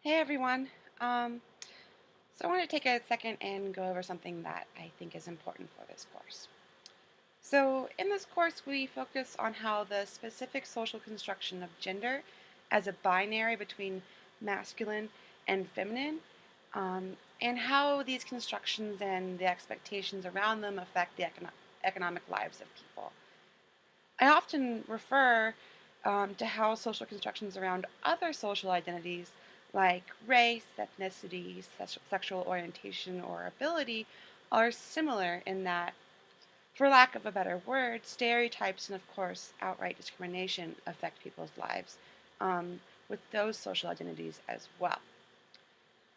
Hey everyone. Um, so I want to take a second and go over something that I think is important for this course. So in this course, we focus on how the specific social construction of gender as a binary between masculine and feminine, and how these constructions and the expectations around them affect the economic lives of people. I often refer to how social constructions around other social identities like race, ethnicity, sexual orientation, or ability are similar in that, for lack of a better word, stereotypes and, of course, outright discrimination affect people's lives with those social identities as well.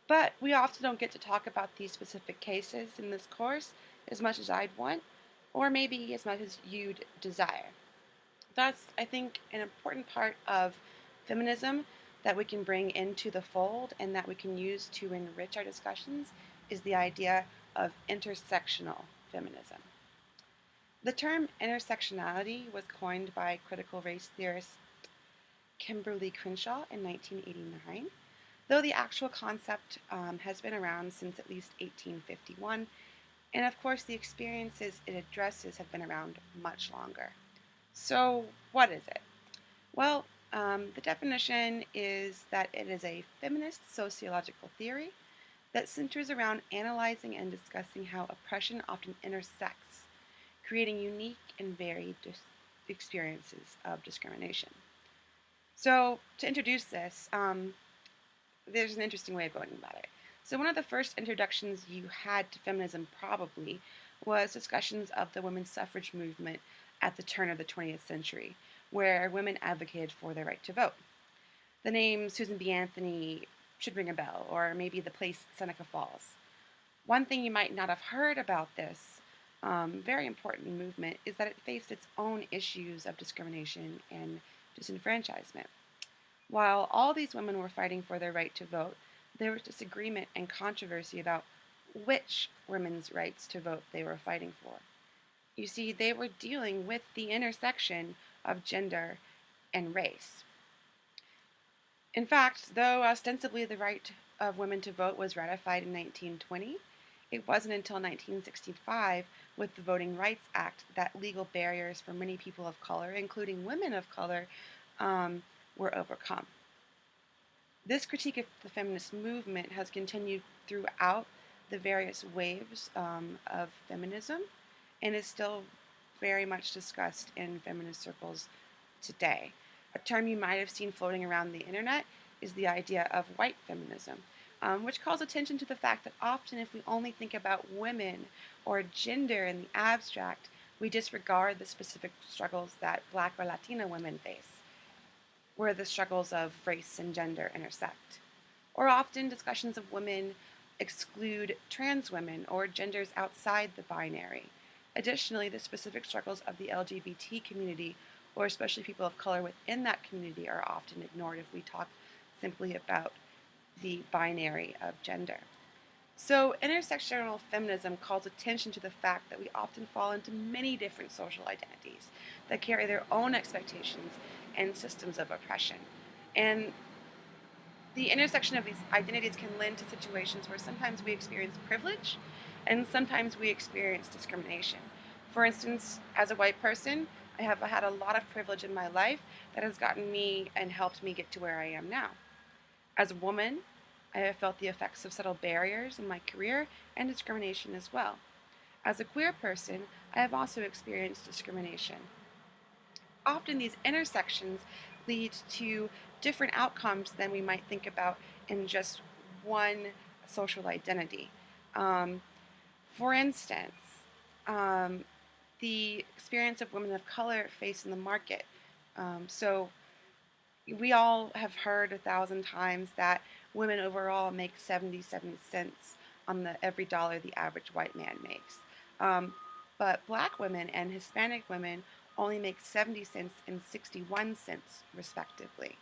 But we often don't get to talk about these specific cases in this course as much as I'd want, or maybe as much as you'd desire. Thus, I think an important part of feminism that we can bring into the fold and that we can use to enrich our discussions is the idea of intersectional feminism. The term intersectionality was coined by critical race theorist Kimberly Crenshaw in 1989, though the actual concept has been around since at least 1851, and of course the experiences it addresses have been around much longer. So, what is it? Well, the definition is that it is a feminist sociological theory that centers around analyzing and discussing how oppression often intersects, creating unique and varied experiences of discrimination. So, to introduce this, there's an interesting way of going about it. So, one of the first introductions you had to feminism probably was discussions of the women's suffrage movement at the turn of the 20th century, where women advocated for their right to vote. The name Susan B. Anthony should ring a bell, or maybe the place Seneca Falls. One thing you might not have heard about this very important movement is that it faced its own issues of discrimination and disenfranchisement. While all these women were fighting for their right to vote, there was disagreement and controversy about which women's rights to vote they were fighting for. You see, they were dealing with the intersection of gender and race. In fact, though ostensibly the right of women to vote was ratified in 1920, it wasn't until 1965, with the Voting Rights Act, that legal barriers for many people of color, including women of color, um, were overcome. This critique of the feminist movement has continued throughout the various waves of feminism and is still very much discussed in feminist circles today. A term you might have seen floating around the internet is the idea of white feminism, which calls attention to the fact that often, if we only think about women or gender in the abstract, we disregard the specific struggles that Black or Latina women face, where the struggles of race and gender intersect. Or often, discussions of women exclude trans women or genders outside the binary. Additionally, the specific struggles of the LGBT community, or especially people of color within that community, are often ignored if we talk simply about the binary of gender. So, intersectional feminism calls attention to the fact that we often fall into many different social identities that carry their own expectations and systems of oppression. And the intersection of these identities can lend to situations where sometimes we experience privilege and sometimes we experience discrimination. For instance, as a white person, I have had a lot of privilege in my life that has gotten me and helped me get to where I am now. As a woman, I have felt the effects of subtle barriers in my career and discrimination as well. As a queer person, I have also experienced discrimination. Often these intersections lead to different outcomes than we might think about in just one social identity. Um, for instance, um, the experience of women of color faced in the market. So we all have heard 1,000 times that women overall make 77 cents on the every dollar the average white man makes. Um, but black women and Hispanic women only make 70 cents and 61 cents, respectively.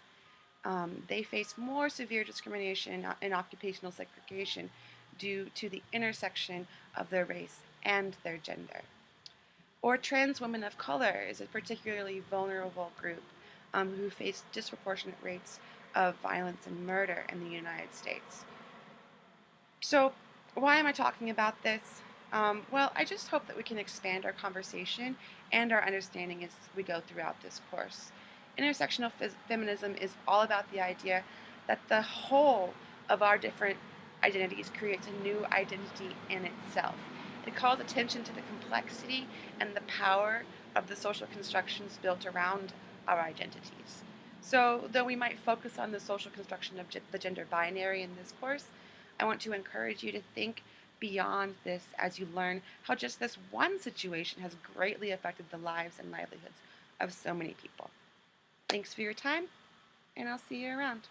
They face more severe discrimination and occupational segregation due to the intersection of their race and their gender. Or trans women of color is a particularly vulnerable group who face disproportionate rates of violence and murder in the United States. So, why am I talking about this? Well, I just hope that we can expand our conversation and our understanding as we go throughout this course. Intersectional feminism is all about the idea that the whole of our different identities creates a new identity in itself. It calls attention to the complexity and the power of the social constructions built around our identities. So, though we might focus on the social construction of the gender binary in this course, I want to encourage you to think beyond this as you learn how just this one situation has greatly affected the lives and livelihoods of so many people. Thanks for your time, and I'll see you around.